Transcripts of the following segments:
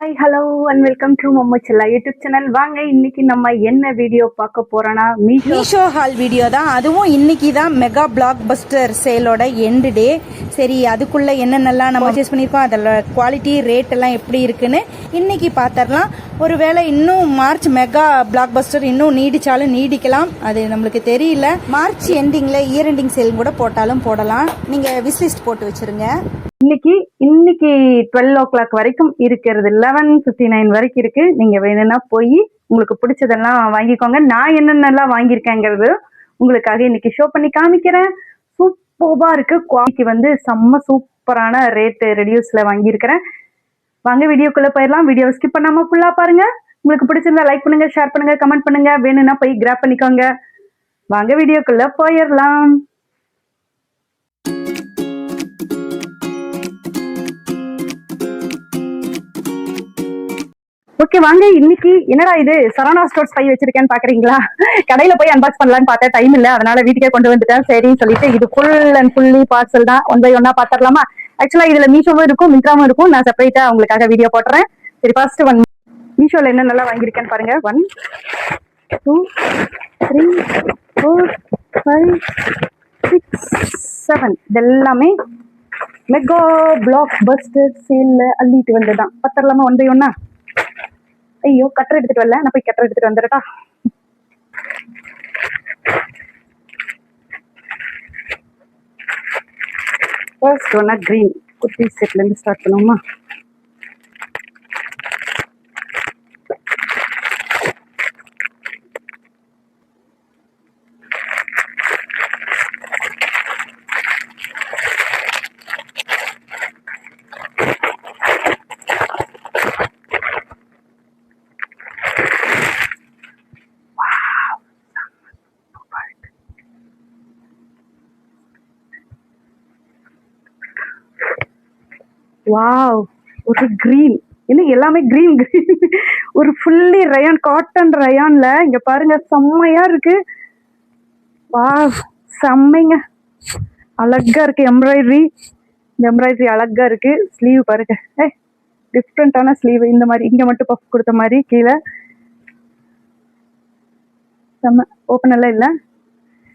Hi hello and welcome to மொம்மச்சல்லா YouTube channel. வாங்க இன்னைக்கு நம்ம என்ன வீடியோ பார்க்க போறோம்னா மீஷோ ஹால் வீடியோ தான். அதுவும் இன்னைக்கு தான் மெகா பிளாக் பஸ்டர் சேலோட எண்டு டே. சரி, அதுக்குள்ள என்னென்னலாம் நம்ம பர்ச்சேஸ் பண்ணியிருக்கோம், அதில் குவாலிட்டி ரேட் எல்லாம் எப்படி இருக்குன்னு இன்னைக்கு பார்த்துடலாம். ஒருவேளை இன்னும் மார்ச் மெகா பிளாக் பஸ்டர் இன்னும் நீடிச்சாலும் நீடிக்கலாம், அது நம்மளுக்கு தெரியல. மார்ச் எண்டிங்ல இயர் எண்டிங் சேல் கூட போட்டாலும் போடலாம். நீங்க விஸ்லிஸ்ட் போட்டு வச்சிருங்க. இன்னைக்கு 12 o'clock வரைக்கும் இருக்கிறது, 11:59 வரைக்கும் இருக்கு. நீங்க வேணும்னா போய் உங்களுக்கு பிடிச்சதெல்லாம் வாங்கிக்கோங்க. நான் என்னென்னலாம் வாங்கியிருக்கேங்கிறது உங்களுக்காக இன்னைக்கு ஷோ பண்ணி காமிக்கிறேன். சூப்பரா இருக்கு. குவாலிட்டி வந்து செம்ம சூப்பரான ரேட் ரெடியூஸ்ல வாங்கியிருக்கிறேன். வாங்க வீடியோக்குள்ள போயிடலாம். வீடியோ ஸ்கிப் பண்ணாம ஃபுல்லா பாருங்க. உங்களுக்கு பிடிச்சிருந்தா லைக் பண்ணுங்க, ஷேர் பண்ணுங்க, கமெண்ட் பண்ணுங்க. வேணும்னா போய் கிராப் பண்ணிக்கோங்க. வாங்க வீடியோக்குள்ள போயிடலாம். ஓகே, வாங்க. இன்னைக்கு என்னடா இது சரவணா ஸ்டோர்ஸ் பை வச்சிருக்கேன்னு பாக்குறீங்களா? கடையில போய் அன்பாக்ஸ் பண்ணலான்னு பார்த்தா டைம் இல்ல, அதனால வீட்டுக்கே கொண்டு வந்துட்டேன். சரின்னு சொல்லிட்டு இது ஃபுல் அண்ட் ஃபுல்லி பார்சல் தான். ஒன் பை ஒன்னா பாத்திரலாமா? ஆக்சுவலா இதுல மீஷோவும் இருக்கும், மிந்த்ராவும் இருக்கும். நான் செப்பரேட்டா உங்களுக்காக வீடியோ போட்டுறேன். சரி, ஃபர்ஸ்ட் மீஷோல என்ன நல்லா வாங்கியிருக்கேன்னு பாருங்க. 1 2 3 4 5 6 7 இதெல்லாமே மெகா பிளாக் பஸ்டர் சேல்ல அள்ளிட்டு வந்ததுதான். பாத்திரலாமா ஒன் பை ஒன்னா? ஐயோ, கட்டர் எடுத்துட்டு வரல, நான் போய் கட்டர் எடுத்துட்டு வந்துடட்டா. ஃபர்ஸ்ட் ஒன்னா கிரீன் குட்டி செட்ல இருந்து ஸ்டார்ட் பண்ணுவோமா? வாவ், ஒரு கிரீன், இன்னும் எல்லாமே கிரீன் கிரீன். ஒரு ஃபுல்லி ரயான், காட்டன் ரயான்ல இங்க பாருங்க, செம்மையா இருக்கு. வாவ், செம்மைங்க, அழகா இருக்கு. எம்ப்ராய்டரி, இந்த எம்ப்ராய்டரி அழகா இருக்கு. ஸ்லீவ் பாருங்க, டிஃப்ரெண்டான ஸ்லீவ். இந்த மாதிரி இங்க மட்டும் பஃப் கொடுத்த மாதிரி, கீழே செம்ம. ஓப்பன் எல்லாம் இல்லை,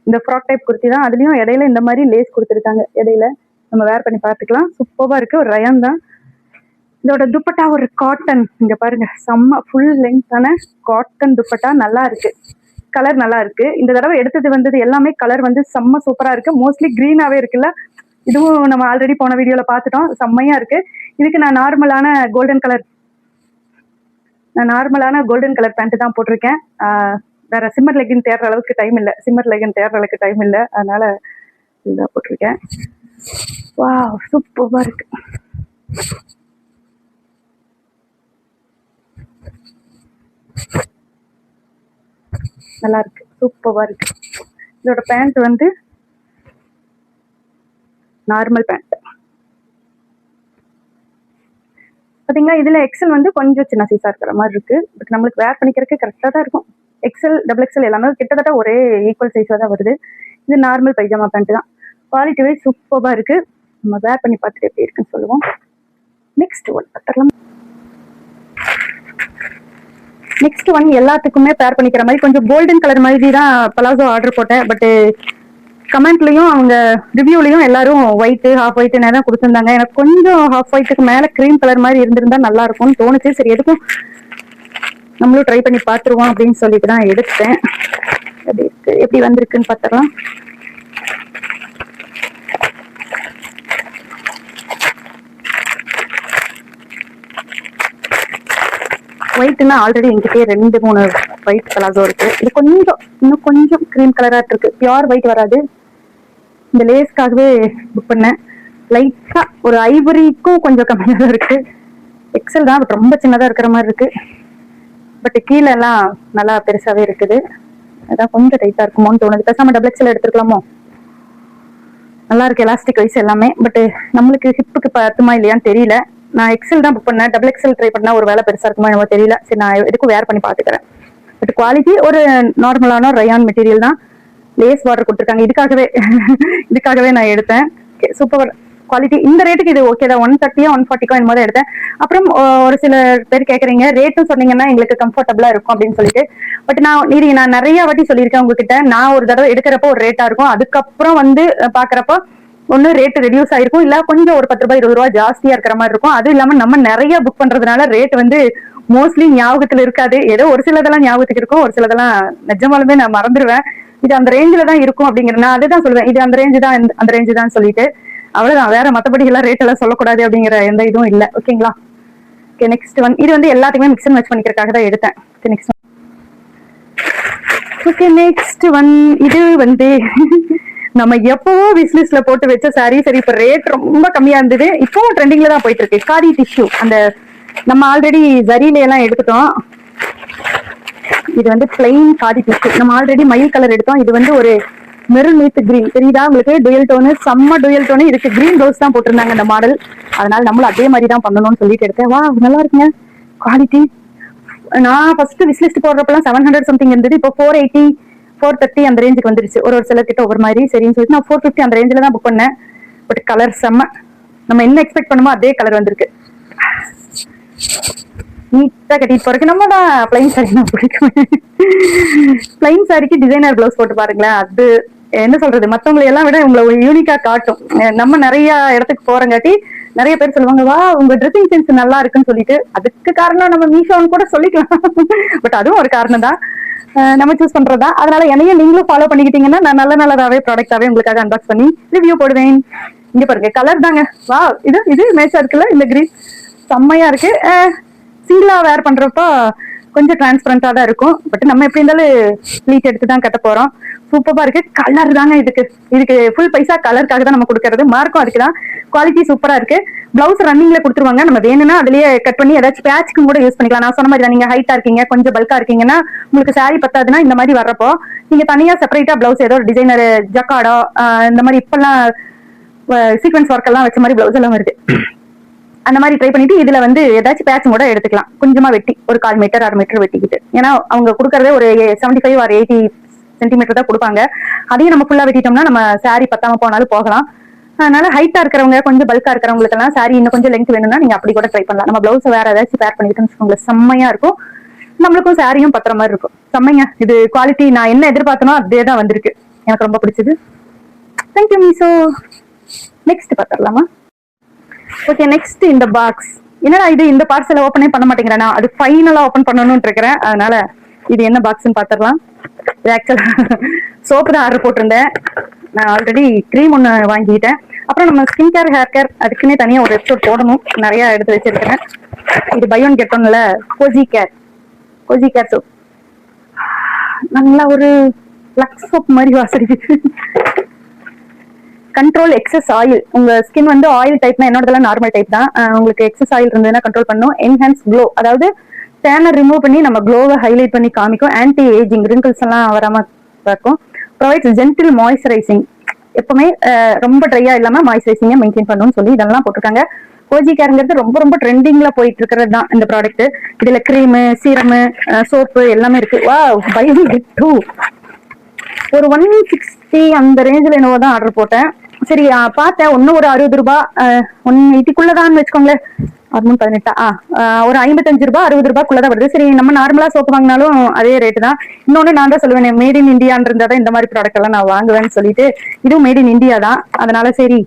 இந்த ஃப்ராக் டைப் குர்த்தி தான். அதுலயும் இடையில இந்த மாதிரி லேஸ் கொடுத்துருக்காங்க. இடையில நம்ம வேர் பண்ணி பார்த்துக்கலாம். சூப்பரா இருக்கு. ஒரு ரயான் தான். இதோட துப்பட்டா ஒரு காட்டன், இங்க பாருங்க, செம்ம ஃபுல் லெங்தான காட்டன் துப்பட்டா. நல்லா இருக்கு, கலர் நல்லா இருக்கு. இந்த தடவை எடுத்தது வந்தது எல்லாமே கலர் வந்து செம்ம சூப்பரா இருக்கு. மோஸ்ட்லி கிரீனாவே இருக்குல்ல. இதுவும் நம்ம ஆல்ரெடி போன வீடியோல பார்த்துட்டோம். செம்மையா இருக்கு. இதுக்கு நான் நார்மலான கோல்டன் கலர் பேண்ட் தான் போட்டிருக்கேன். வேற சிம்மர் லெகின் தேடுற அளவுக்கு டைம் இல்லை, அதனால இதுதான் போட்டிருக்கேன். வாவ், சூப்பரா இருக்கு. நல்லா இருக்கு, சூப்பரா இருக்கு. இதோட பேண்ட் வந்து நார்மல் பேண்ட் பாத்தீங்களா. இதுல எக்ஸல் வந்து கொஞ்சம் சின்ன சைஸா இருக்கிற மாதிரி இருக்கு. பட் நம்மளுக்கு வேர் பண்ணிக்கிறதுக்கு கரெக்டா தான் இருக்கும். எக்ஸல், டபுள் எக்ஸல் எல்லாமே கிட்டத்தட்ட ஒரே ஈக்குவல் சைஸ்ல தான் வருது. இது நார்மல் பைஜாமா பேண்ட் தான். குவாலிட்டி வைஸ் சூப்பரா இருக்கு. நம்ம வேர் பண்ணி பார்த்துட்டு எப்படி இருக்குன்னு சொல்லுவோம். நெக்ஸ்ட் ஒன் எல்லாத்துக்குமே பேர் பண்ணிக்கிற மாதிரி கொஞ்சம் கோல்டன் கலர் மாதிரி தான் பலாசோ ஆர்டர் போட்டேன். பட் கமெண்ட்லயும் அவங்க ரிவ்யூலையும் எல்லாரும் ஒயிட், ஹாஃப் ஒயிட் தான் கொடுத்துருந்தாங்க. எனக்கு கொஞ்சம் ஹாஃப் ஒயிட்டுக்கு மேல கிரீம் கலர் மாதிரி இருந்திருந்தா நல்லா இருக்கும்னு தோணுச்சு. சரி, எதுக்கும் நம்மளும் ட்ரை பண்ணி பார்த்துருவோம் அப்படின்னு சொல்லிட்டு தான் எடுத்தேன். எப்படி வந்திருக்குன்னு பார்த்துடலாம். ஒயிட்னா ஆல்ரெடி என்கிட்டயே 2-3 ஒயிட் பலாசோ இருக்கு. இது இன்னும் கொஞ்சம் கிரீம் கலரா இருக்கு. பியூர் ஒயிட் வராது. இந்த லேஸ்க்காகவே புக் பண்ணேன். லைட்டா ஒரு ஐவரிக்கும் கொஞ்சம் கம்மியா தான் இருக்கு. எக்ஸல் தான், பட் ரொம்ப சின்னதா இருக்கிற மாதிரி இருக்கு. பட் கீழே எல்லாம் நல்லா பெருசாவே இருக்குது. அதான் கொஞ்சம் டைட்டா இருக்குமோன்னு தோணுது. பேசாம டபுள் எக்ஸல் எடுத்துக்கலாமோ? நல்லா இருக்கு எலாஸ்டிக் வைஸ் எல்லாமே. பட் நம்மளுக்கு ஹிப்புக்கு பத்துமா இல்லையான்னு தெரியல. நான் எக்ஸல் தான் புக் பண்ணேன். டபுள் எக்ஸல் ட்ரை பண்ணா ஒரு வேலை பெருசா இருக்குமா என்னமோ தெரியல. சரி, நான் எதுக்கும் வேர் பண்ணி பாத்துக்கிறேன். பட் குவாலிட்டி ஒரு நார்மலான ரயான் மெட்டீரியல் தான். லேஸ் பார்டர் கொடுத்துருக்காங்க. இதுக்காகவே நான் எடுத்தேன். சூப்பர். குவாலிட்டி இந்த ரேட்டுக்கு இது ஓகே தான். 130 140 என்னமோ தான் எடுத்தேன். அப்புறம் ஒரு சில பேர் கேக்குறீங்க ரேட்டும் சொன்னீங்கன்னா எங்களுக்கு கம்ஃபர்டபுளா இருக்கும் அப்படின்னு சொல்லிட்டு. பட் நான் நிறைய வாட்டி சொல்லியிருக்கேன் உங்ககிட்ட, நான் ஒரு தடவை எடுக்கிறப்போ ஒரு ரேட்டா இருக்கும், அதுக்கப்புறம் வந்து பாக்குறப்போ ஒன்னு ரேட் ரெடியூஸ் ஆயிருக்கும், இல்ல கொஞ்சம் ஒரு 10 ரூபாய் 20 ரூபாய் ஜாஸ்தியா இருக்கிற மாதிரி இருக்கும். அதுவும் இல்லாம நம்ம நிறைய புக் பண்றதுனால ரேட் வந்து மோஸ்ட்லி ஞாபகத்துல இருக்காது. ஏதோ ஒரு சிலதெல்லாம் ஞாபகத்துக்கு இருக்கும், ஒரு சிலதெல்லாம் நிஜமாலுமே நான் மறந்துடுவேன். இது அந்த ரேஞ்சில தான் இருக்கும் அப்படிங்கிற நான் அதுதான் சொல்லுவேன், இது அந்த ரேஞ்சு தான் அந்த ரேஞ்சு தான் சொல்லிட்டு. அவ்வளவுதான், வேற மத்தபடி எல்லாம் ரேட் எல்லாம் சொல்லக்கூடாது அப்படிங்கிற எந்த இதுவும் இல்ல. ஓகேங்களா? Okay, next one. இது வந்து எல்லாத்துக்குமே மிக்ஸ் அண்ட் மேட்ச் பண்ணிக்கிறதுக்காக தான் எடுத்தேன். Next one. Okay, next one. இது வந்து நம்ம எப்பவோ விஸ்லிஸ்ட்ல போட்டு வச்ச சாரி. சரி, இப்ப ரேட் ரொம்ப கம்மியா இருந்தது, இப்போ ட்ரெண்டிங்ல தான் போயிட்டு இருக்கு. காதி டிஷ்யூ. அந்த நம்ம ஆல்ரெடி ஜரியில எல்லாம் எடுத்துட்டோம். இது வந்து பிளைன் காதி டிஷ்யூ. நம்ம ஆல்ரெடி மயில் கலர் எடுத்தோம். இது வந்து ஒரு மெரூன் வித் கிரீன். தெரியுதா உங்களுக்கு? டுயல் டோனு, செம்ம டுயல் டோனு. இதுக்கு கிரீன் ப்ளவுஸ் தான் போட்டிருந்தாங்க இந்த மாடல். அதனால நம்மளும் அதே மாதிரி தான் பண்ணணும்னு சொல்லிட்டு எடுத்தேன். வா, நல்லா இருக்குங்க குவாலிட்டி. நான் ஃபர்ஸ்ட் விஸ்லிஸ்ட் போடுறப்பெல்லாம் 700 சம்திங் இருந்தது, இப்போ 480 430 அந்த ரேஞ்சுக்கு வந்துருச்சு. ஒரு சில கிட்ட ஒவ்வொரு மாதிரி. சரின்னு சொல்லிட்டு நான் 450 அந்த ரேஞ்சில தான் புக் பண்ணேன். பட் கலர் செம்ம. நம்ம என்ன எக்ஸ்பெக்ட் பண்ணுமோ அதே கலர் வந்திருக்கு. நீட்டா கட்டிட்டு போறதுக்கு நம்ம தான் பிளைன் சாரி தான் பிடிக்கும். பிளைன் சாரிக்கு டிசைனர் பிளவுஸ் போட்டு பாருங்களேன், அது என்ன சொல்றது, மத்தவங்களை எல்லாம் விட உங்களை யூனிக்கா காட்டும். நம்ம நிறைய இடத்துக்கு போறங்காட்டி நிறைய பேர் சொல்லுவாங்க, வா உங்க ட்ரெஸ்ஸிங் சென்ஸ் நல்லா இருக்குன்னு சொல்லிட்டு. அதுக்கு காரணம் நம்ம மீஷோன்னு கூட சொல்லிக்கலாம். பட் அதுவும் ஒரு காரணம் தான், நம்ம சூஸ் பண்றதா. அதனால என்னையும் நீங்களும் ஃபாலோ பண்ணிக்கிட்டீங்கன்னா நான் நல்லதாவே ப்ராடக்டாவே உங்களுக்காக அன்பாக்ஸ் பண்ணி ரிவ்யூ போடுவேன். இங்க பாருங்க, கலர் தாங்க. வா, இது மேட்சா இருக்குல்ல, இந்த கிரீன் செம்மையா இருக்கு. சிங்கிளா வேர் பண்றப்போ கொஞ்சம் டிரான்ஸ்பரண்டா தான் இருக்கும். பட் நம்ம எப்படி இருந்தாலும் ப்ளீட் எடுத்து தான் கட்ட போறோம். சூப்பரா இருக்கு. கலர் தாங்க இதுக்கு ஃபுல் பைசா கலருக்காக தான் நம்ம கொடுக்கறது. மார்க்கும் அதுக்கு தான். குவாலிட்டி சூப்பரா இருக்கு. பிளவுஸ் ரன்னிங்ல கொடுத்துருவாங்க. நம்ம வேணும்னா அதுலயே கட் பண்ணி ஏதாச்சும் பேட்ச்க்கும் கூட யூஸ் பண்ணிக்கலாம். நான் சொன்ன மாதிரி தான், நீங்க ஹைட்டா இருக்கீங்க, கொஞ்சம் பல்கா இருக்கீங்கன்னா, உங்களுக்கு சாரி பத்தாதுன்னா இந்த மாதிரி வர்றப்போ நீங்க தனியா செப்பரேட்டா பிளவுஸ் ஏதோ டிசைனர் ஜக்காடோ இந்த மாதிரி இப்பெல்லாம் சீக்வன்ஸ் ஒர்க் எல்லாம் வச்ச மாதிரி பிளவுஸ் எல்லாம் வருது. அந்த மாதிரி ட்ரை பண்ணிட்டு இதுல வந்து ஏதாச்சும் பேட்ச் கூட எடுத்துக்கலாம். கொஞ்சமா வெட்டி ஒரு 1/4 மீட்டர் 1/2 மீட்டர் வெட்டிக்கிட்டு. ஏன்னா அவங்க கொடுக்கறதே ஒரு 75 or 80 சென்டிமீட்டர் தான் கொடுப்பாங்க. அதையும் நம்ம ஃபுல்லா வெட்டிட்டோம்னா நம்ம சாரி பத்தாம போனாலும் போகலாம். அதனால ஹைட்டா இருக்கிறவங்க, கொஞ்சம் பல்கா இருக்கிறவங்களுக்கு எல்லாம் சாரி இன்னும் கொஞ்சம் லெங்த் வேணும்னா நீங்க அப்படி கூட ட்ரை பண்ணலாம். நம்ம பிளவுஸ் வேற ஏதாச்சும் பேர் பண்ணிக்கிட்டோம்னு வச்சுக்கோங்களேன், செம்மையா இருக்கும். நம்மளுக்கும் சாரியும் பத்திர மாதிரி இருக்கும். செம்மைங்க. இது குவாலிட்டி நான் என்ன எதிர்பார்த்தனோ அதே தான் வந்திருக்கு. எனக்கு ரொம்ப பிடிச்சது. Thank you Meesho. நெக்ஸ்ட் பாத்திரலாமா? ஓகே, நெக்ஸ்ட் இந்த பாக்ஸ். என்னடா இது, இந்த பார்சலை ஓப்பனே பண்ண மாட்டேங்கிறேன், அது ஃபைனலா ஓப்பன் பண்ணணும்னு இருக்கிறேன். அதனால இது என்ன பாக்ஸ்ன்னு பாத்திரலாம். இது ஆக்சுவலா சோப்பு தான் ஆர்டர் போட்டிருந்தேன். நான் ஆல்ரெடி கிரீம் ஒன்று வாங்கிட்டேன். அப்புறம் நம்ம ஸ்கின் கேர், ஹேர் கேர் அதுக்குன்னே தனியாக ஒரு எபிசோட் போடணும், நிறைய எடுத்து வச்சிருக்கிறேன். இது பை ஒன் கெட் ஒன்ல கோஜி கேர் சோப். நல்லா ஒரு லக்ஸ் சோப் மாதிரி வாசரிக்கு. Control excess oil. உங்க ஸ்கின் வந்து ஆயில் டைப்னா, என்னோடதெல்லாம் நார்மல் டைப் தான். உங்களுக்கு எக்ஸஸ் ஆயில் இருந்ததுன்னா கண்ட்ரோல் பண்ணும். என்ஹான்ஸ் க்ளோ, அதாவது டேனை ரிமூவ் பண்ணி நம்ம க்ளோவை ஹைலைட் பண்ணி காமிக்கும். ஆன்டி ஏஜிங், ரிங்கிள்ஸ் எல்லாம் வராம இருக்கும். ப்ரொவைட்ஸ் ஜென்டில் மாய்ஸ்சரைசிங், எப்பவுமே ரொம்ப ட்ரையா இல்லாம மாய்ஸ்சரைசிங்கை மெயின்டைன் பண்ணணும்னு சொல்லி இதெல்லாம் போட்டிருக்காங்க. கோஜி கேருங்கிறது ரொம்ப ரொம்ப ட்ரெண்டிங்ல போயிட்டு இருக்கிறது தான் இந்த ப்ராடக்ட். இதுல கிரீமு, சீரமு, சோப்பு எல்லாமே இருக்கு. வா, பை ஒன் கெட் டூ. ஒரு 160 அந்த ரேஞ்சில் என்னவோ தான் ஆர்டர் போட்டேன். சரி, பார்த்தேன் ஒன்னும் ஒரு 60 ரூபாய் 180 வச்சுக்கோங்களேன். 18 ஒரு 55 ரூபாய் 60 ரூபாய்க்குள்ளதான் வருது. சரி, நம்ம நார்மலா சோப்பு வாங்கினாலும் அதே ரேட்டு தான். இன்னொன்னு நான் தான் சொல்லுவேன், மேட் இன் இந்தியான்னு இருந்தாதான் இந்த மாதிரி ப்ராடக்ட் எல்லாம் நான் வாங்குவேன்னு சொல்லிட்டு, இதுவும் மேட் இன் இந்தியா தான். அதனால சரி,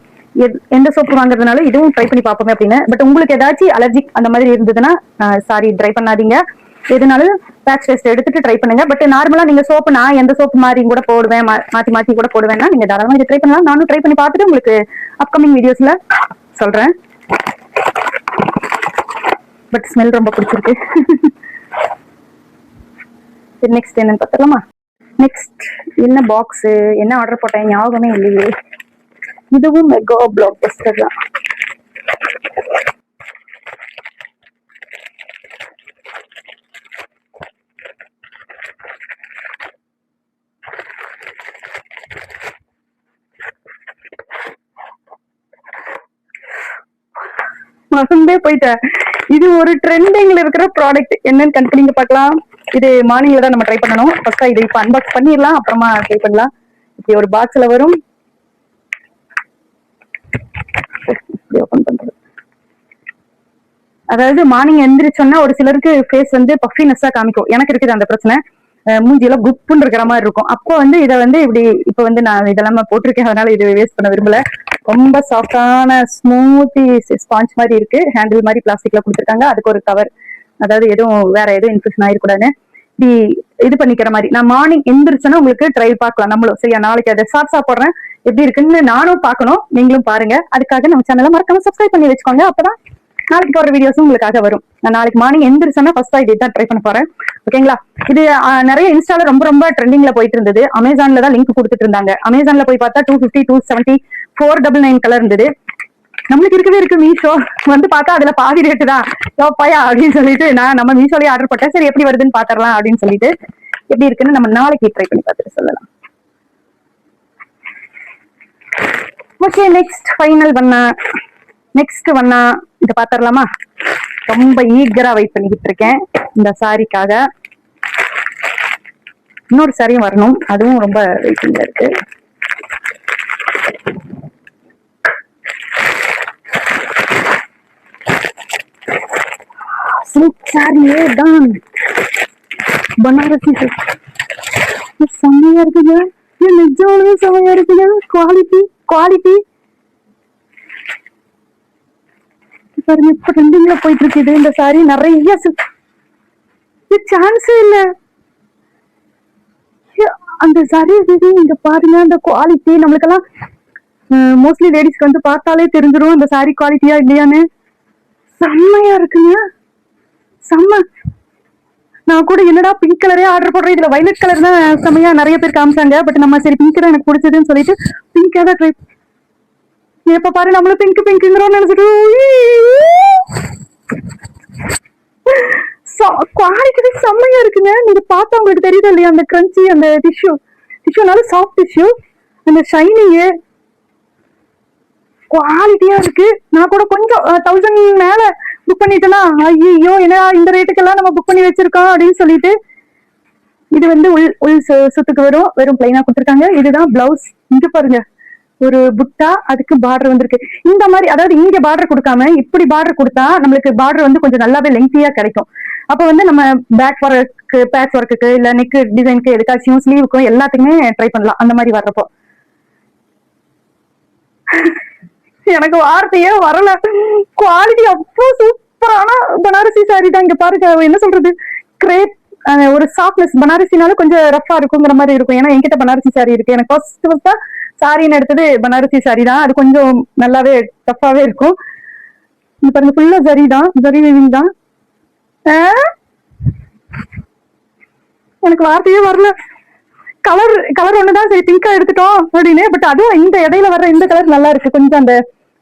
எந்த சோப்பு வாங்குறதுனாலும் இதுவும் ட்ரை பண்ணி பார்ப்போமே அப்படின்னு. பட் உங்களுக்கு ஏதாச்சும் அலர்ஜிக் அந்த மாதிரி இருந்ததுன்னா சாரி, ட்ரை பண்ணாதீங்க. எதுனாலும் பேட்ச் டெஸ்ட் எடுத்துட்டு ட்ரை பண்ணுங்க. பட் நார்மலா நீங்க சோப்பு, நான் எந்த சோப்பு மாதிரி கூட போடுவேன், மாத்தி கூட போடுவேன்னா நீங்க தாராளமா இதை ட்ரை பண்ணலாம். நானும் ட்ரை பண்ணி பார்த்துட்டு உங்களுக்கு அப்கமிங் வீடியோஸ்ல சொல்றேன். பட் ஸ்மெல் ரொம்ப பிடிச்சிருக்கு. நெக்ஸ்ட் என்னன்னு பார்த்தலாமா? நெக்ஸ்ட் என்ன பாக்ஸ், என்ன ஆர்டர் போட்டேன் ஞாபகமே இல்லையே. இதுவும் மெகா பிளாக் பஸ்டர் தான். மறந்தே போயிட்டேன். இது ஒரு ட்ரெண்டிங்ல இருக்கிற ப்ராடக்ட். என்னன்னு கண்டுபிடிங்க பார்க்கலாம். இது மார்னிங்ல தான் நம்ம ட்ரை பண்ணணும். ஃபர்ஸ்டா இது இப்ப அன்பாக்ஸ் பண்ணிடலாம், அப்புறமா ட்ரை பண்ணலாம். இப்படி ஒரு பாக்ஸ்ல வரும். ஓபன் பண்றது. அதாவது மார்னிங் எந்திரிச்சோன்னா ஒரு சிலருக்கு ஃபேஸ் வந்து பஃபினஸ்ஸா காமிக்கும். எனக்கு இருக்குது அந்த பிரச்சனை. மூஞ்சியெல்லாம் குப்புன்னு இருக்கிற மாதிரி இருக்கும். அப்போ வந்து இதை வந்து இப்படி இப்ப வந்து நான் இதெல்லாம் போட்டிருக்கேன், அதனால இது வேஸ்ட் பண்ண விரும்பல. ரொம்ப சாஃப்டான ஸ்மூத்தி ஸ்பாஞ்ச் மாதிரி இருக்கு. ஹேண்டில் மாதிரி பிளாஸ்டிக்ல கொடுத்துருக்காங்க. அதுக்கு ஒரு கவர், அதாவது எதுவும் வேற எதுவும் இன்ஃபெக்ஷன் ஆயிருக்கூடாதுன்னு இப்படி இது பண்ணிக்கிற மாதிரி. நான் மார்னிங் எந்திரிச்சோன்னா உங்களுக்கு ட்ரை பார்க்கலாம் நம்மளும். சரியா, நாளைக்கு அதை ஷார்ட்ஸா போடுறேன். எப்படி இருக்குன்னு நானும் பார்க்கணும், நீங்களும் பாருங்க. அதுக்காக நம்ம சேனலை மறக்காம சப்ஸ்கிரைப் பண்ணி வச்சுக்கோங்க. அப்பதான் நாளைக்கு போற வீடியோஸும் உங்களுக்காக வரும். நான் நாளைக்கு மார்னிங் எந்திரிச்சோன்னா ஃபர்ஸ்ட் இது தான் ட்ரை பண்ண போறேன். ஓகேங்களா? இது நிறைய இன்ஸ்டால ரொம்ப ரொம்ப ட்ரெண்டிங்ல போயிட்டு இருந்தது. அமேசான்ல தான் லிங்க் கொடுத்துட்டு இருந்தாங்க. அமேசான்ல போய் பார்த்தா 250, 270, 499 கலர் இருந்தது. நம்மளுக்கு இருக்கவே இருக்கு மீஷோ. வந்து பார்த்தா அதுல பாதி ரேட்டு தான். யோப்பாயா அப்படின்னு சொல்லிட்டு நான் நம்ம மீஷோலயே ஆர்டர் போட்டேன். சரி எப்படி வருதுன்னு பாத்திரலாம் அப்படின்னு சொல்லிட்டு, எப்படி இருக்குன்னு நம்ம நாளைக்கு ட்ரை பண்ணி பார்த்துட்டு சொல்லலாம். ஓகே, நெக்ஸ்ட் ஃபைனல் பண்ணா இத பாத்திரலாமா? ரொம்ப ஈகரா வெயிட் பண்ணிக்கிட்டு இருக்கேன் இந்த சாரிக்காக. இன்னொரு சாரியும் வரணும், அதுவும் ரொம்ப வெயிட்டிங்ல இருக்கு. சாரியே தான் பனாரசி செம்மையா இருக்குங்க. நிஜமாலுமே செம்மையா இருக்குங்க. குவாலிட்டி பாருங்க, இப்ப ட்ரெண்டிங்ல போயிட்டு இருக்குது இந்த சாரி. நிறைய சான்ஸே இல்ல. அந்த சாரி இங்க பாருங்க, அந்த குவாலிட்டி நம்மளுக்கெல்லாம் மோஸ்ட்லி லேடிஸ்க்கு வந்து பார்த்தாலே தெரிஞ்சிடும் அந்த சாரி குவாலிட்டியா இல்லையான்னு. செம்மையா இருக்குங்க, செம்ம. நான் கூட என்னடா பிங்க் கலரே ஆர்டர் போடுறேன், இதுல வயலட் கலர் தான் செம்மையா நிறைய பேர் காமிச்சாங்க. பட் நம்ம சரி பிங்க் தான் எனக்கு பிடிச்சதுன்னு சொல்லிட்டு பிங்கா தான் ட்ரை. எப்ப பாரு நம்மளும் பிங்க்ங்கிறோம்னு நினைச்சிட்டு குவாலிட்டி செம்மையா இருக்குங்க. நீங்க பார்த்தா உங்களுக்கு தெரியுது இல்லையா, அந்த கிரன்ச்சி, அந்த டிஷ்யூனால சாஃப்ட் டிஷ்யூ, அந்த ஷைனிங் குவாலிட்டியா இருக்கு. நான் கூட கொஞ்சம் 1000 மேல புக் பண்ணிட்டேன்னா ஐயோ ஏன்னா இந்த ரேட்டுக்கெல்லாம் நம்ம புக் பண்ணி வச்சிருக்கோம் அப்படின்னு சொல்லிட்டு. இது வந்து உள் சுத்துக்கு வெறும் பிளைனா கொடுத்துருக்காங்க. இதுதான் பிளவுஸ். இங்க பாருங்க, ஒரு புட்டா, அதுக்கு பார்டர் வந்திருக்கு. இந்த மாதிரி, அதாவது இங்க பார்டர் கொடுக்காம இப்படி பார்டர் கொடுத்தா நம்மளுக்கு பார்டர் வந்து கொஞ்சம் நல்லாவே லெங்தியா கிடைக்கும். அப்ப வந்து நம்ம பேக் ஒர்க்கு, பேட்ச் ஒர்க்குக்கு, இல்ல நெக் டிசைனுக்கு, எதுக்காச்சும் ஸ்லீவுக்கும் எல்லாத்துக்குமே ட்ரை பண்ணலாம் அந்த மாதிரி வர்றப்போ. எனக்கு வார்த்தையே வரல. குவாலிட்டி அவ்வளோ சூப்பரான பனாரசி சாரி தான். இங்க பாருங்க, என்ன சொல்றது, கிரேப், ஒரு சாஃப்ட்னஸ். பனாரசினாலும் கொஞ்சம் ரஃபா இருக்குங்கிற மாதிரி இருக்கும். ஏன்னா என்கிட்ட பனாரசி சாரி இருக்கு. எனக்கு ஃபர்ஸ்ட் சாரின்னு எடுத்தது பனாரசி சாரி தான். அது கொஞ்சம் நல்லாவே டஃபாவே இருக்கும். இங்க பாருங்க, ஃபுல்லா ஜரி தான், ஜரி வீவிங் தான். எனக்கு வார்த்தையே வரல. கலர் ஒண்ணுதான் சரி பிங்கா எடுத்துட்டோம் அப்படின்னு. பட் அதுவும் இந்த இடையில வர்ற இந்த கலர் நல்லா இருக்கு. கொஞ்சம் அந்த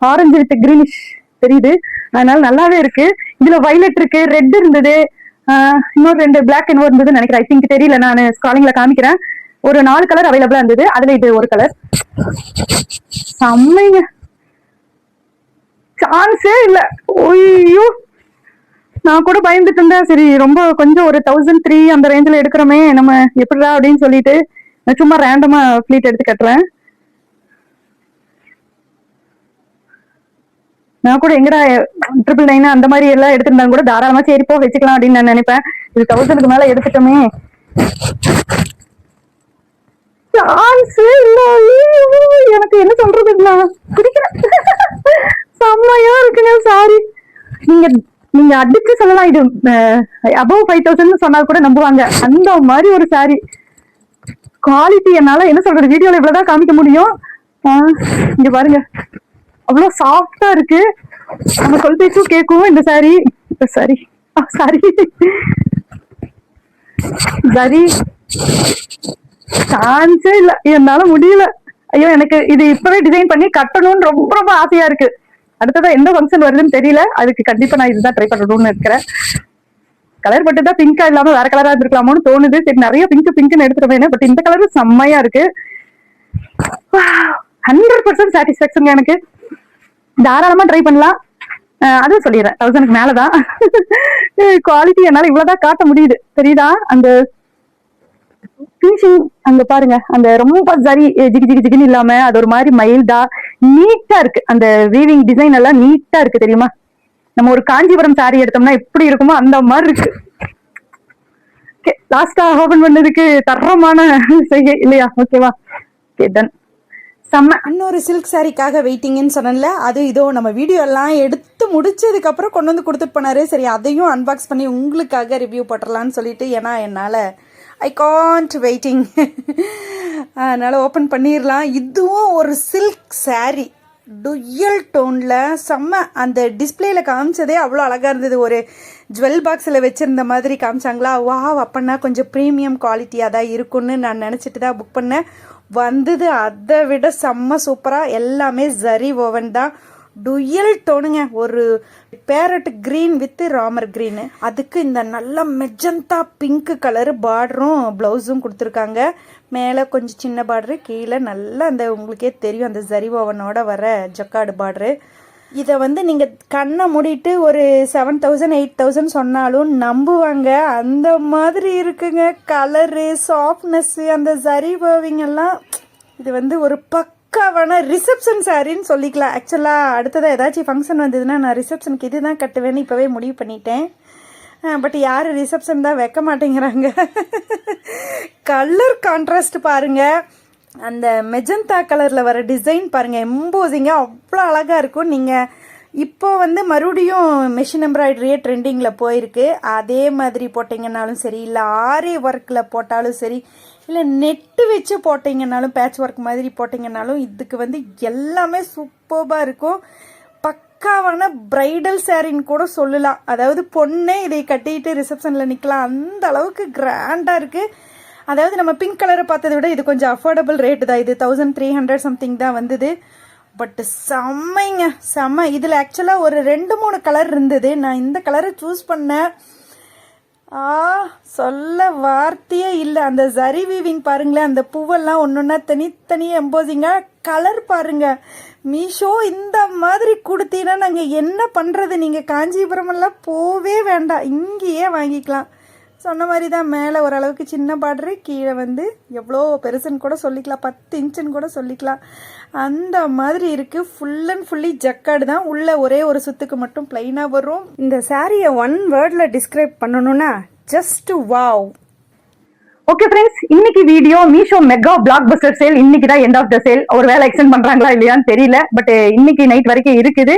ஆரஞ்சு வித் கிரீனிஷ் தெரியுது, அதனால நல்லாவே இருக்கு. இதுல வயலட் இருக்கு, ரெட் இருந்தது, இன்னொரு 2 பிளாக் என்னவோ இருந்ததுன்னு நினைக்கிறேன். ஐ திங்க் தெரியல, நான் ஸ்க்ராலிங்ல காமிக்கிறேன். ஒரு 4 கலர் அவைலபிளா இருந்தது. அதுல இது ஒரு கலர். செம்மைங்க, சான்ஸே இல்ல. ஐயோ, நான் கூட பயந்துட்டு இருந்தேன். சரி ரொம்ப கொஞ்சம் ஒரு 1003 அந்த ரேஞ்சில எடுக்கிறோமே நம்ம எப்படிடா அப்படின்னு சொல்லிட்டு சும்மா ரேண்டமா ஃபிளீட் எடுத்து கட்டுறேன். நான் கூட எங்கடா 999 அந்த மாதிரி எல்லாம் எடுத்திருந்தாங்க கூட தாராளமா சரி போ வச்சுக்கலாம் அப்படின்னு நான் நினைப்பேன். இது 1000க்கு மேல எடுத்துட்டோமே, சான்ஸே இல்ல. எனக்கு என்ன சொல்றது, குடிக்கிறேன். செம்மையா இருக்குங்க சாரி. நீங்க அடிச்சு சொல்லலாம், இது அபவ் 5000 சொன்னா கூட நம்புவாங்க. அந்த மாதிரி ஒரு சாரி குவாலிட்டி. என்னால என்ன சொல்றது, வீடியோல இவ்வளவுதான் காமிக்க முடியும். இங்க பாருங்க, அவ்வளவு சாஃப்டா இருக்கு. நம்ம சொல் பேச்சும் கேட்கும் இந்த சாரி. சாரி சரி, சான்ஸே இல்ல, என்னால முடியல. ஐயோ, எனக்கு இது இப்பவே டிசைன் பண்ணி கட்டணும்னு ரொம்ப ரொம்ப ஆசையா இருக்கு. அடுத்ததா எந்த ஃபங்க்ஷன் வருதுன்னு தெரியல, அதுக்கு கண்டிப்பா நான் இதுதான் ட்ரை பண்ணணும்னு இருக்கிறேன். கலர் பட்டு தான் பிங்கா இல்லாம வேற கலரா இருந்திருக்கலாமோன்னு தோணுது. சரி, நிறைய பிங்க்னு எடுத்துருவேன். பட் இந்த கலர் செம்மையா இருக்கு. 100% சாட்டிஸ்பாக்சன் எனக்கு. தாராளமா ட்ரை பண்ணலாம். அதுவும் சொல்லிடுறேன், 1000க்கு மேலதான். குவாலிட்டி என்னால இவ்வளவுதான் காட்ட முடியுது, தெரியுதா? அந்த ஃபினிஷிங் அங்க பாருங்க, அந்த ரொம்ப ஜரி ஜிகி ஜிகி ஜிகின்னு இல்லாம அது ஒரு மாதிரி மைல்டா நீட்டா இருக்கு. அந்த வீவிங் டிசைன் எல்லாம் நீட்டா இருக்கு தெரியுமா? நம்ம ஒரு காஞ்சிபுரம் சாரி எடுத்தோம்னா எப்படி இருக்குமோ அந்த மாதிரி இருக்கு. லாஸ்டா ஓபன் பண்ணதுக்கு தரமான செய்கை இல்லையா? ஓகேவா? Okay done. செம்ம. இன்னொரு சில்க் சாரிக்காக வெயிட்டிங்னு சொன்னல, அது இதோ நம்ம வீடியோ எல்லாம் எடுத்து முடிச்சதுக்கு அப்புறம் கொண்டு வந்து கொடுத்துட்டு போனாரு. சரி அதையும் அன்பாக்ஸ் பண்ணி உங்களுக்காக ரிவ்யூ போட்டுடலான்னு சொல்லிட்டு, ஏன்னா என்னால் ஐ காண்ட் வெயிட்டிங் அதனால் ஓப்பன் பண்ணிடலாம். இதுவும் ஒரு சில்க் சாரி, டுயல் டோனில் செம்ம. அந்த டிஸ்பிளேல காமிச்சதே அவ்வளோ அழகாக இருந்தது. ஒரு ஜுவல் பாக்ஸில் வச்சுருந்த மாதிரி காமிச்சாங்களா, வாவ் அப்பன்னா கொஞ்சம் ப்ரீமியம் குவாலிட்டியாக தான் இருக்குன்னு நான் நினச்சிட்டு தான் புக் பண்ணேன். வந்தது அதை விட செம்ம சூப்பராக. எல்லாமே ஜரி ஓவன் தான், டுயல் டோனுங்க. ஒரு farad green with Ramar green, அதுக்கு இந்த நல்ல மெஜந்தா பிங்க் கலரு பார்டரும் ப்ளவுஸும் கொடுத்துருக்காங்க. மேலே கொஞ்சம் சின்ன பார்டரு, கீழே நல்லா அந்த உங்களுக்கே தெரியும் அந்த ஜரி ஓவனோட வர ஜக்காடு பார்டரு. இதை வந்து நீங்கள் கண்ணை மூடிட்டு ஒரு 7,000 8,000 சொன்னாலும் நம்புவாங்க, அந்த மாதிரி இருக்குங்க. கலரு, சாஃப்ட்னஸ்ஸு, அந்த ஜரி வேவிங் எல்லாம். இது வந்து ஒரு பக்காவான ரிசப்ஷன் சாரின்னு சொல்லிக்கலாம். ஆக்சுவலாக அடுத்ததாக ஏதாச்சும் ஃபங்க்ஷன் வந்ததுன்னா நான் ரிசப்ஷனுக்கு இது தான் கட்டுவேன்னு இப்போவே முடிவு பண்ணிட்டேன். பட் யாரும் ரிசப்ஷன் தான் வைக்க மாட்டேங்கிறாங்க. கலர் கான்ட்ராஸ்ட் பாருங்கள், அந்த மெஜந்தா கலரில் வர டிசைன் பாருங்கள், எம்போசிங்காக அவ்வளோ அழகாக இருக்கும். நீங்கள் இப்போ வந்து மறுபடியும் மெஷின் எம்ப்ராய்டரியே ட்ரெண்டிங்கில் போயிருக்கு. அதே மாதிரி போட்டிங்கன்னாலும் சரி, இல்லை ஆரி ஒர்க்கில் போட்டாலும் சரி, இல்லை நெட்டு வச்சு போட்டிங்கன்னாலும், பேட்ச் ஒர்க் மாதிரி போட்டிங்கன்னாலும் இதுக்கு வந்து எல்லாமே சூப்பராக இருக்கும். பக்காவான பிரைடல் சாரின்னு கூட சொல்லலாம். அதாவது பொண்ணே இதை கட்டிட்டு ரிசப்ஷனில் நிற்கலாம், அந்த அளவுக்கு கிராண்டாக இருக்குது. அதாவது நம்ம பிங்க் கலரை பார்த்ததை விட இது கொஞ்சம் அஃபோர்டபுள் ரேட்டு தான். இது 1300 சம்திங் தான் வந்தது. பட் செம்மைங்க, செம்ம. இதில் ஆக்சுவலாக ஒரு 2-3 கலர் இருந்தது. நான் இந்த கலரை சூஸ் பண்ணேன். சொல்ல வார்த்தையே இல்லை. அந்த ஜரி வீவிங் பாருங்களேன், அந்த பூவெல்லாம் ஒன்றொன்னா தனித்தனியாக எம்போசிங்காக. கலர் பாருங்க, மீஷோ இந்த மாதிரி கொடுத்தீங்கன்னா நாங்கள் என்ன பண்ணுறது? நீங்கள் காஞ்சிபுரமெல்லாம் போவே வேண்டாம், இங்கேயே வாங்கிக்கலாம். சொன்ன மாதிரி தான், மேலே ஓரளவுக்கு சின்ன பார்டரு, கீழே வந்து எவ்வளோ பெருசுன்னு கூட சொல்லிக்கலாம், 10 இன்ச்சுன்னு கூட சொல்லிக்கலாம். அந்த மாதிரி இருக்குது. ஃபுல் அண்ட் ஃபுல்லி ஜக்காடு தான். உள்ள ஒரே ஒரு சுத்துக்கு மட்டும் பிளைனாக வரும். இந்த சாரியை ஒன் வேர்டில் டிஸ்கிரைப் பண்ணணும்னா ஜஸ்ட் வாவ். ஓகே ஃப்ரெண்ட்ஸ், இன்னைக்கு video Meesho mega black Bastar sale. இன்னைக்கு தான் எண்ட் ஆஃப் த சேல். ஒரு வேலை எக்ஸ்டெண்ட் பண்றாங்களா இல்லையான்னு தெரியல, பட் இன்னைக்கு நைட் வரைக்கும் இருக்குது.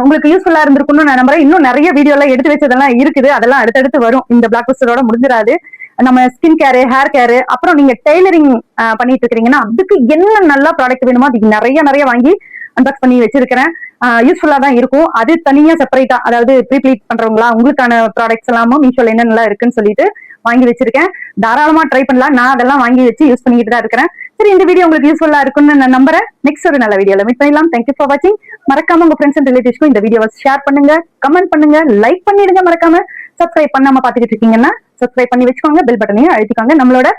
உங்களுக்கு யூஸ்ஃபுல்லா இருந்திருக்கும்னு நான் நம்புறேன். இன்னும் நிறைய வீடியோ எல்லாம் எடுத்து வச்சதெல்லாம் இருக்குது, அதெல்லாம் அடுத்தடுத்து வரும். இந்த பிளாக் பஸ்டரோட முடிஞ்சிடாது. நம்ம ஸ்கின் கேரு, ஹேர் கேரு, அப்புறம் நீங்க டெய்லரிங் பண்ணிட்டு இருக்கீங்கன்னா அதுக்கு என்ன நல்ல ப்ராடக்ட் வேணுமோ அதுக்கு நிறைய வாங்கி அன்பாக்ஸ் பண்ணி வச்சிருக்கிறேன். யூஸ்ஃபுல்லா தான் இருக்கும். அது தனியா செப்பரேட்டா, அதாவது ப்ரீப்ளீட் பண்றவங்களா உங்களுக்கான ப்ராடக்ட்ஸ் எல்லாமும் மீஷோல என்னென்னலாம் இருக்குன்னு சொல்லிட்டு வாங்கி வச்சிருக்கேன். தாராளமா ட்ரை பண்ணலாம். நான் அதெல்லாம் வாங்கி வச்சு யூஸ் பண்ணிட்டு தான் இருக்கிறேன். சரி, இந்த வீடியோ உங்களுக்கு யூஸ்ஃபுல்லா இருக்கும்னு நான் நம்புறேன். நெக்ஸ்ட் ஒரு நல்ல வீடியோல மீட் பண்ணலாம். தேங்க்யூ ஃபார் வாட்சிங். மறக்காம உங்க ஃப்ரெண்ட்ஸ் அண்ட் ரிலேட்டிவ்ஸ்க்கும் இந்த வீடியோவை ஷேர் பண்ணுங்க, கமெண்ட் பண்ணுங்க, லைக் பண்ணிடுங்க. மறக்காம சப்ஸ்கிரைப் பண்ணாம பாத்துக்கிட்டு இருக்கீங்கன்னா சப்ஸ்கிரைப் பண்ணி வச்சுக்கோங்க, பெல் பட்டனையும் அழுத்திக்கோங்க. நம்மளோட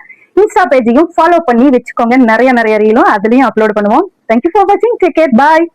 இன்ஸ்டா பேஜையும் ஃபாலோ பண்ணி வச்சுக்கோங்க. நிறைய ரீலும் அதுலயும் அப்லோட் பண்ணுவோம். தேங்க்யூ ஃபார் வாட்சிங். டேக் கேர், பாய்.